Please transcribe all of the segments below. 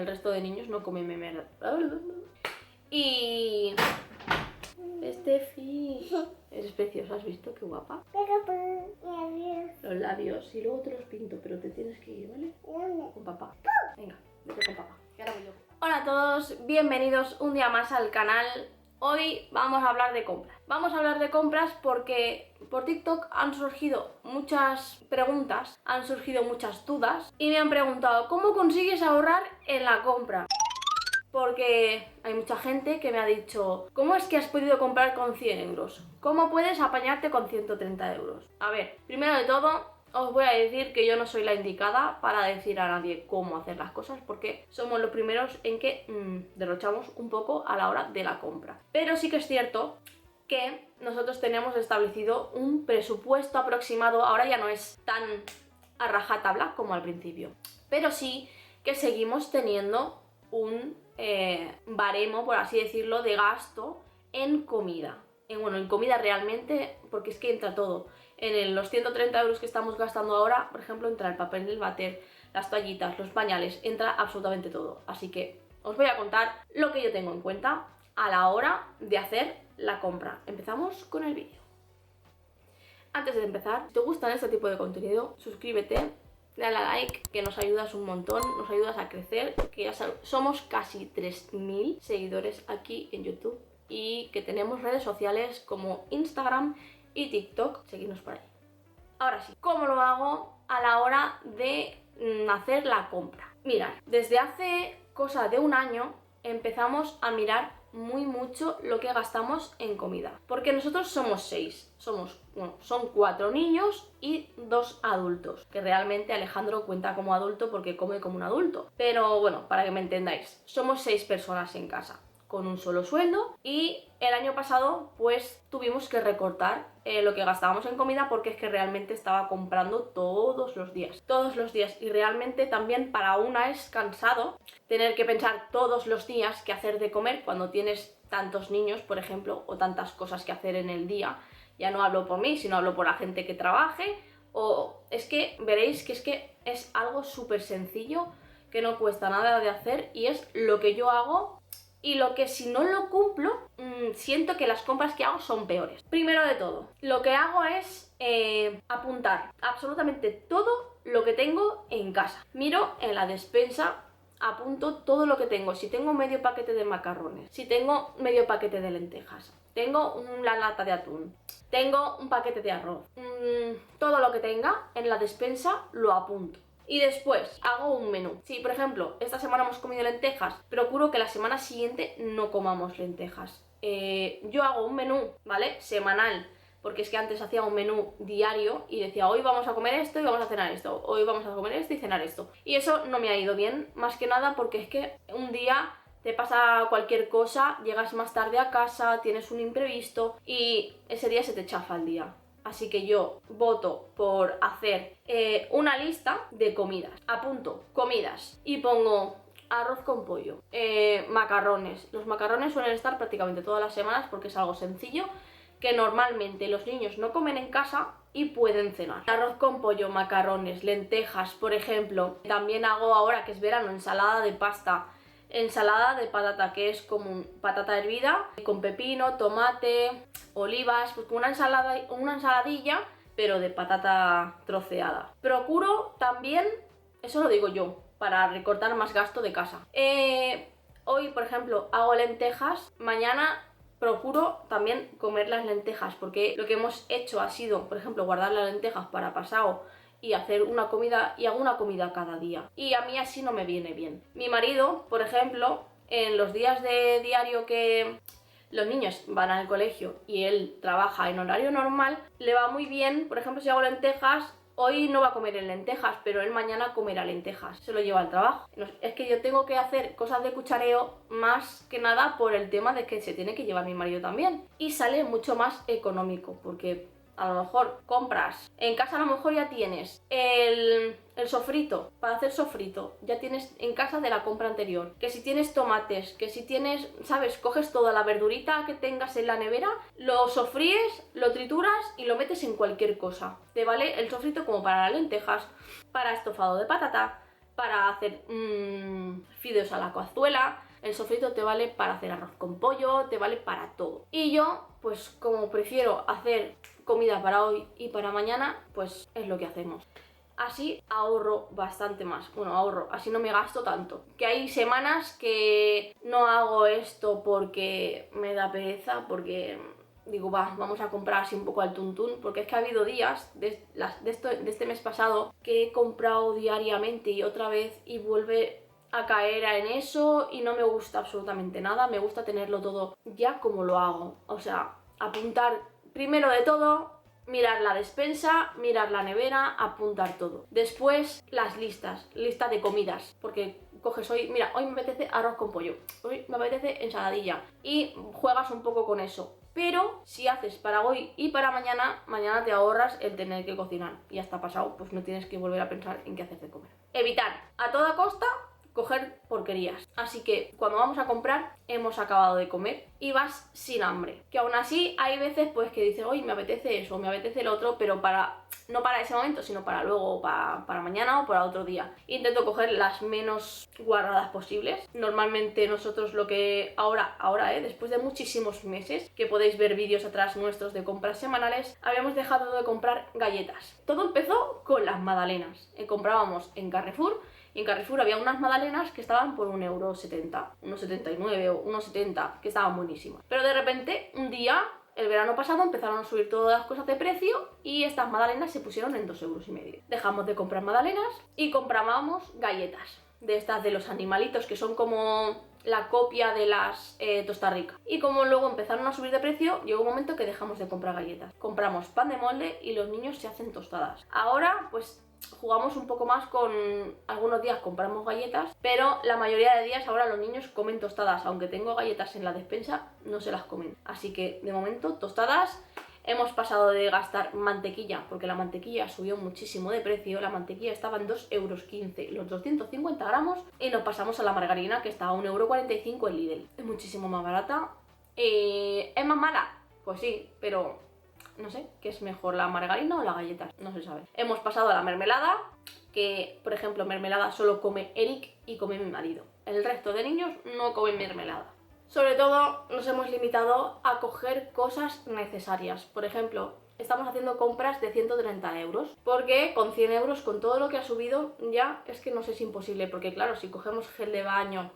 El resto de niños no comen mermelada. Y... Estefi, eres preciosa, ¿has visto? Qué guapa. Los labios, y luego te los pinto, pero te tienes que ir, ¿vale? Con papá. Venga, vete con papá, que ahora voy yo. Hola a todos, bienvenidos un día más al canal. Hoy vamos a hablar de compras. Vamos a hablar de compras porque por TikTok han surgido muchas preguntas, han surgido muchas dudas y me han preguntado ¿cómo consigues ahorrar en la compra? Porque hay mucha gente que me ha dicho ¿cómo es que has podido comprar con 100 euros? ¿Cómo puedes apañarte con 130 euros? A ver, primero de todo os voy a decir que yo no soy la indicada para decir a nadie cómo hacer las cosas porque somos los primeros en que derrochamos un poco a la hora de la compra. Pero sí que es cierto que nosotros tenemos establecido un presupuesto aproximado, ahora ya no es tan a rajatabla como al principio, pero sí que seguimos teniendo un baremo, por así decirlo, de gasto en comida. En comida realmente, porque es que entra todo. Los 130 euros que estamos gastando ahora, por ejemplo, entra el papel del váter, las toallitas, los pañales, entra absolutamente todo. Así que os voy a contar lo que yo tengo en cuenta a la hora de hacer la compra. Empezamos con el vídeo. Antes de empezar, si te gusta este tipo de contenido, suscríbete, dale a like, que nos ayudas un montón, nos ayudas a crecer, que ya somos casi 3000 seguidores aquí en YouTube y que tenemos redes sociales como Instagram y TikTok, seguidnos por ahí. Ahora sí, ¿cómo lo hago a la hora de hacer la compra? Mirad, desde hace cosa de un año empezamos a mirar mucho lo que gastamos en comida, porque nosotros somos 6, son 4 niños y 2 adultos, que realmente Alejandro cuenta como adulto porque come como un adulto, pero bueno, para que me entendáis, somos 6 personas en casa con un solo sueldo y el año pasado pues tuvimos que recortar lo que gastábamos en comida porque es que realmente estaba comprando todos los días y realmente también para una es cansado tener que pensar todos los días qué hacer de comer cuando tienes tantos niños, por ejemplo, o tantas cosas que hacer en el día. Ya no hablo por mí, sino hablo por la gente que trabaje, o es que veréis que es algo súper sencillo, que no cuesta nada de hacer y es lo que yo hago. Y lo que si no lo cumplo, siento que las compras que hago son peores. Primero de todo, lo que hago es apuntar absolutamente todo lo que tengo en casa. Miro en la despensa, apunto todo lo que tengo. Si tengo medio paquete de macarrones, si tengo medio paquete de lentejas, tengo una lata de atún, tengo un paquete de arroz, todo lo que tenga en la despensa lo apunto. Y después hago un menú. Si, por ejemplo, esta semana hemos comido lentejas, procuro que la semana siguiente no comamos lentejas. Yo hago un menú, ¿vale? Semanal, porque es que antes hacía un menú diario y decía hoy vamos a comer esto y vamos a cenar esto, hoy vamos a comer esto y cenar esto. Y eso no me ha ido bien, más que nada porque es que un día te pasa cualquier cosa, llegas más tarde a casa, tienes un imprevisto y ese día se te chafa el día. Así que yo voto por hacer una lista de comidas. Apunto comidas y pongo arroz con pollo, macarrones. Los macarrones suelen estar prácticamente todas las semanas porque es algo sencillo que normalmente los niños no comen en casa y pueden cenar. Arroz con pollo, macarrones, lentejas, por ejemplo. También hago ahora que es verano ensalada de pasta. Ensalada de patata, que es como patata hervida con pepino, tomate, olivas, pues como una ensaladilla, pero de patata troceada. Procuro también, eso lo digo yo, para recortar más gasto de casa. Hoy, por ejemplo, hago lentejas, mañana procuro también comer las lentejas, porque lo que hemos hecho ha sido, por ejemplo, guardar las lentejas para pasado y hacer una comida, y hago una comida cada día. Y a mí así no me viene bien. Mi marido, por ejemplo, en los días de diario que los niños van al colegio y él trabaja en horario normal, le va muy bien, por ejemplo, si hago lentejas, hoy no va a comer en lentejas, pero él mañana comerá lentejas, se lo lleva al trabajo. Es que yo tengo que hacer cosas de cuchareo más que nada por el tema de que se tiene que llevar mi marido también. Y sale mucho más económico, porque a lo mejor compras, en casa a lo mejor ya tienes el sofrito, para hacer sofrito, ya tienes en casa de la compra anterior, que si tienes tomates, que si tienes, ¿sabes? Coges toda la verdurita que tengas en la nevera, lo sofríes, lo trituras y lo metes en cualquier cosa. Te vale el sofrito como para las lentejas, para estofado de patata, para hacer fideos a la cazuela, el sofrito te vale para hacer arroz con pollo, te vale para todo. Y yo, pues como prefiero hacer comida para hoy y para mañana, pues es lo que hacemos. Así ahorro bastante más. Bueno, ahorro, así no me gasto tanto. Que hay semanas que no hago esto porque me da pereza, porque digo, vamos a comprar así un poco al tuntún, porque es que ha habido días de este mes pasado que he comprado diariamente y otra vez y vuelve a caer en eso y no me gusta absolutamente nada. Me gusta tenerlo todo ya como lo hago. O sea, apuntar primero de todo, mirar la despensa, mirar la nevera, apuntar todo. Después las listas de comidas, porque coges hoy, mira, hoy me apetece arroz con pollo, hoy me apetece ensaladilla y juegas un poco con eso. Pero si haces para hoy y para mañana, mañana te ahorras el tener que cocinar y ya está pasado, pues no tienes que volver a pensar en qué hacer de comer. Evitar a toda costa coger porquerías. Así que cuando vamos a comprar hemos acabado de comer y vas sin hambre. Que aún así hay veces pues que dices, hoy me apetece eso, me apetece lo otro, pero no para ese momento, sino para luego, para mañana o para otro día. Intento coger las menos guarradas posibles. Normalmente nosotros lo que ahora, después de muchísimos meses, que podéis ver vídeos atrás nuestros de compras semanales, habíamos dejado de comprar galletas. Todo empezó con las magdalenas. Comprábamos en Carrefour. Y en Carrefour había unas magdalenas que estaban por 1,70 €, 1,79 o 1,70, que estaban buenísimas. Pero de repente, un día, el verano pasado, empezaron a subir todas las cosas de precio y estas magdalenas se pusieron en 2,5 €. Dejamos de comprar magdalenas y comprábamos galletas. De estas de los animalitos, que son como la copia de las Tosta Rica. Y como luego empezaron a subir de precio, llegó un momento que dejamos de comprar galletas. Compramos pan de molde y los niños se hacen tostadas. Ahora, pues jugamos un poco más con... Algunos días compramos galletas, pero la mayoría de días ahora los niños comen tostadas. Aunque tengo galletas en la despensa, no se las comen. Así que, de momento, tostadas. Hemos pasado de gastar mantequilla, porque la mantequilla subió muchísimo de precio. La mantequilla estaba en 2,15 € los 250 gramos. Y nos pasamos a la margarina, que está a 1,45 € en Lidl. Es muchísimo más barata. ¿Es más mala? Pues sí, pero... no sé, ¿qué es mejor, la margarina o las galletas? No se sabe. Hemos pasado a la mermelada, que por ejemplo mermelada solo come Eric y come mi marido. El resto de niños no comen mermelada. Sobre todo nos hemos limitado a coger cosas necesarias. Por ejemplo, estamos haciendo compras de 130 €, porque con 100 €, con todo lo que ha subido, ya es que nos es imposible. Porque claro, si cogemos gel de baño...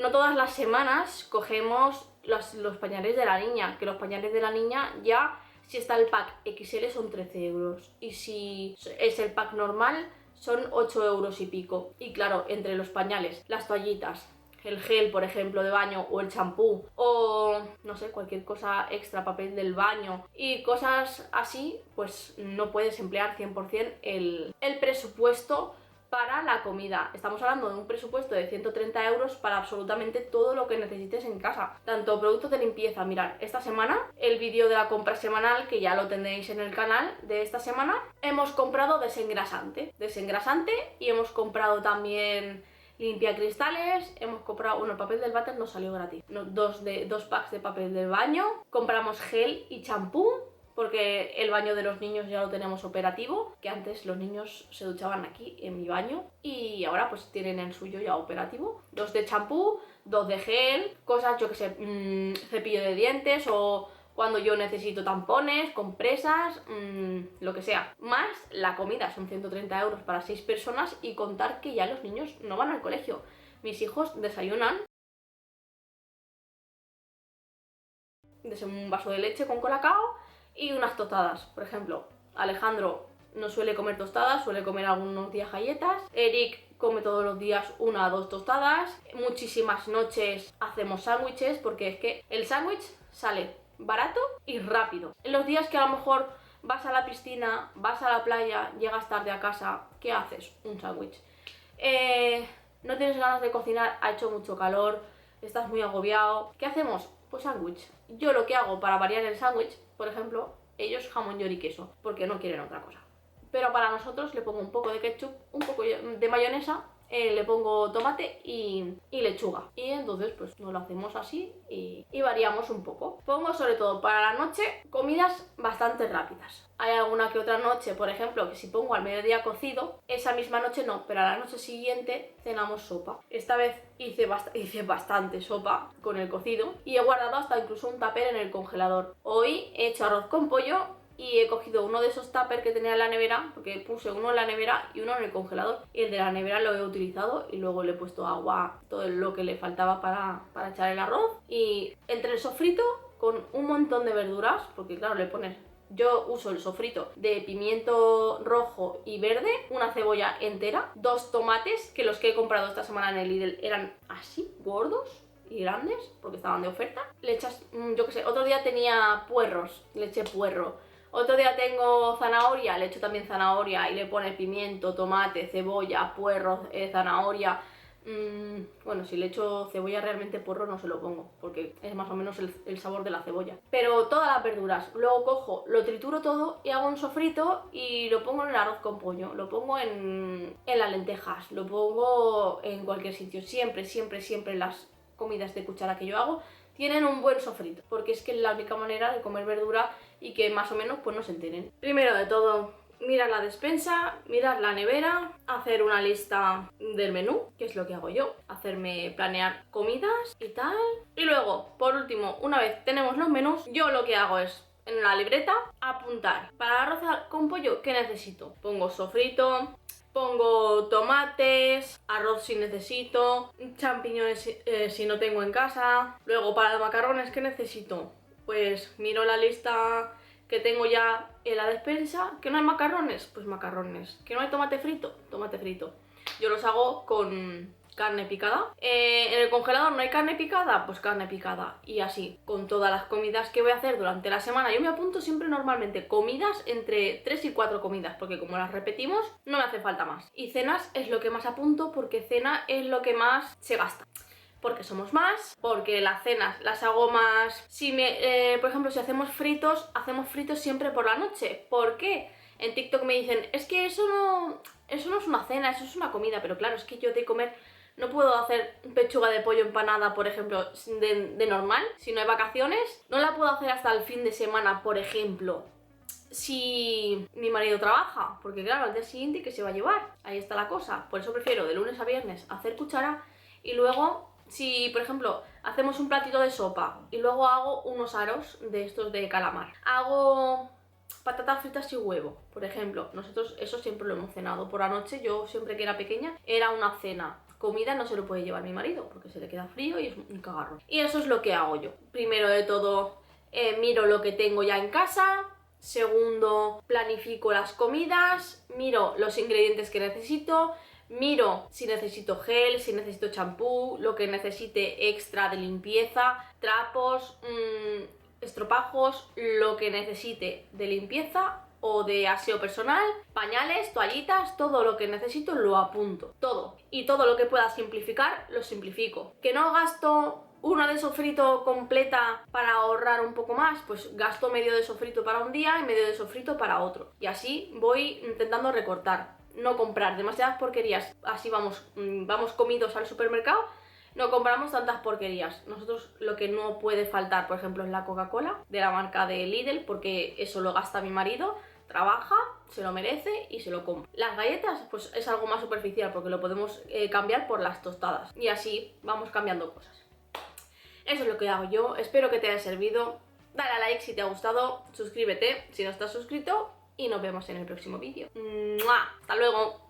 no todas las semanas cogemos los pañales de la niña, que los pañales de la niña ya, si está el pack XL son 13 € y si es el pack normal son 8 € y pico. Y claro, entre los pañales, las toallitas, el gel, por ejemplo, de baño o el champú o, no sé, cualquier cosa extra, papel del baño y cosas así, pues no puedes emplear 100% el presupuesto para la comida. Estamos hablando de un presupuesto de 130 € para absolutamente todo lo que necesites en casa. Tanto productos de limpieza, mirad, esta semana, el vídeo de la compra semanal, que ya lo tendréis en el canal de esta semana, hemos comprado desengrasante y hemos comprado también limpiacristales, hemos comprado, bueno, el papel del váter nos salió gratis, dos packs de papel del baño, compramos gel y champú, porque el baño de los niños ya lo tenemos operativo, que antes los niños se duchaban aquí en mi baño y ahora pues tienen el suyo ya operativo. 2 de champú, 2 de gel, cosas, yo que sé, cepillo de dientes o cuando yo necesito tampones, compresas, lo que sea. Más la comida, son 130 € para 6 personas y contar que ya los niños no van al colegio. Mis hijos desayunan un vaso de leche con colacao y unas tostadas. Por ejemplo, Alejandro no suele comer tostadas, suele comer algunos días galletas. Eric come todos los días 1 o 2 tostadas. Muchísimas noches hacemos sándwiches, porque es que el sándwich sale barato y rápido. En los días que a lo mejor vas a la piscina, vas a la playa, llegas tarde a casa, ¿qué haces? Un sándwich. No tienes ganas de cocinar, ha hecho mucho calor, estás muy agobiado. ¿Qué hacemos? Pues sándwich. Yo lo que hago para variar el sándwich, por ejemplo, ellos jamón, york y queso, porque no quieren otra cosa. Pero para nosotros le pongo un poco de ketchup, un poco de mayonesa le pongo tomate y lechuga. Y entonces pues nos lo hacemos así y variamos un poco. Pongo sobre todo para la noche comidas bastante rápidas. Hay alguna que otra noche, por ejemplo, que si pongo al mediodía cocido, esa misma noche no, pero a la noche siguiente cenamos sopa. Esta vez hice bastante sopa con el cocido y he guardado hasta incluso un tupper en el congelador. Hoy he hecho arroz con pollo y he cogido uno de esos tuppers que tenía en la nevera, porque puse uno en la nevera y uno en el congelador, y el de la nevera lo he utilizado y luego le he puesto agua, todo lo que le faltaba para echar el arroz, y entre el sofrito con un montón de verduras, porque claro, le pones... Yo uso el sofrito de pimiento rojo y verde, una cebolla entera, 2 tomates, que los que he comprado esta semana en el Lidl eran así, gordos y grandes, porque estaban de oferta. Le echas, yo qué sé, otro día tenía puerros, le eché puerro. Otro día tengo zanahoria, le echo también zanahoria y le pone pimiento, tomate, cebolla, puerro, zanahoria. Bueno, si le echo cebolla realmente puerro no se lo pongo, porque es más o menos el sabor de la cebolla. Pero todas las verduras, luego cojo, lo trituro todo y hago un sofrito y lo pongo en el arroz con pollo, lo pongo en las lentejas, lo pongo en cualquier sitio. Siempre las comidas de cuchara que yo hago tienen un buen sofrito, porque es que es la única manera de comer verdura y que más o menos pues no se enteren. Primero de todo, mirar la despensa, mirar la nevera, hacer una lista del menú, que es lo que hago yo, planear comidas y tal. Y luego, por último, una vez tenemos los menús, yo lo que hago es, en la libreta, apuntar. Para el arroz con pollo, ¿qué necesito? Pongo sofrito, pongo tomates, arroz si necesito, champiñones si no tengo en casa. Luego para los macarrones, ¿qué necesito? Pues miro la lista que tengo ya en la despensa. ¿Que no hay macarrones? Pues macarrones. ¿Que no hay tomate frito? Tomate frito. Yo los hago con carne picada. En el congelador no hay carne picada, pues carne picada. Y así, con todas las comidas que voy a hacer durante la semana. Yo me apunto siempre normalmente comidas entre 3 y 4 comidas, porque como las repetimos, no me hace falta más. Y cenas es lo que más apunto, porque cena es lo que más se gasta. Porque somos más, porque las cenas las hago más... por ejemplo, si hacemos fritos siempre por la noche. ¿Por qué? En TikTok me dicen, es que eso no es una cena, eso es una comida. Pero claro, es que yo de comer no puedo hacer pechuga de pollo empanada, por ejemplo, de normal, si no hay vacaciones. No la puedo hacer hasta el fin de semana, por ejemplo, si mi marido trabaja. Porque claro, al día siguiente, ¿qué se va a llevar? Ahí está la cosa. Por eso prefiero de lunes a viernes hacer cuchara y luego... Si, por ejemplo, hacemos un platito de sopa y luego hago unos aros de estos de calamar, hago patatas fritas y huevo, por ejemplo, nosotros eso siempre lo hemos cenado por la noche. Yo siempre que era pequeña era una cena. Comida no se lo puede llevar mi marido porque se le queda frío y es un cagarro. Y eso es lo que hago yo. Primero de todo, miro lo que tengo ya en casa. Segundo, planifico las comidas, miro los ingredientes que necesito. Miro si necesito gel, si necesito champú, lo que necesite extra de limpieza, trapos, estropajos, lo que necesite de limpieza o de aseo personal, pañales, toallitas, todo lo que necesito lo apunto, todo. Y todo lo que pueda simplificar, lo simplifico. Que no gasto una de sofrito completa para ahorrar un poco más, pues gasto medio de sofrito para un día y medio de sofrito para otro. Y así voy intentando recortar. No comprar demasiadas porquerías, así vamos comidos al supermercado, no compramos tantas porquerías. Nosotros lo que no puede faltar, por ejemplo, es la Coca-Cola de la marca de Lidl, porque eso lo gasta mi marido, trabaja, se lo merece y se lo compra. Las galletas, pues es algo más superficial, porque lo podemos cambiar por las tostadas. Y así vamos cambiando cosas. Eso es lo que hago yo, espero que te haya servido. Dale a like si te ha gustado, suscríbete si no estás suscrito. Y nos vemos en el próximo vídeo. ¡Mua! ¡Hasta luego!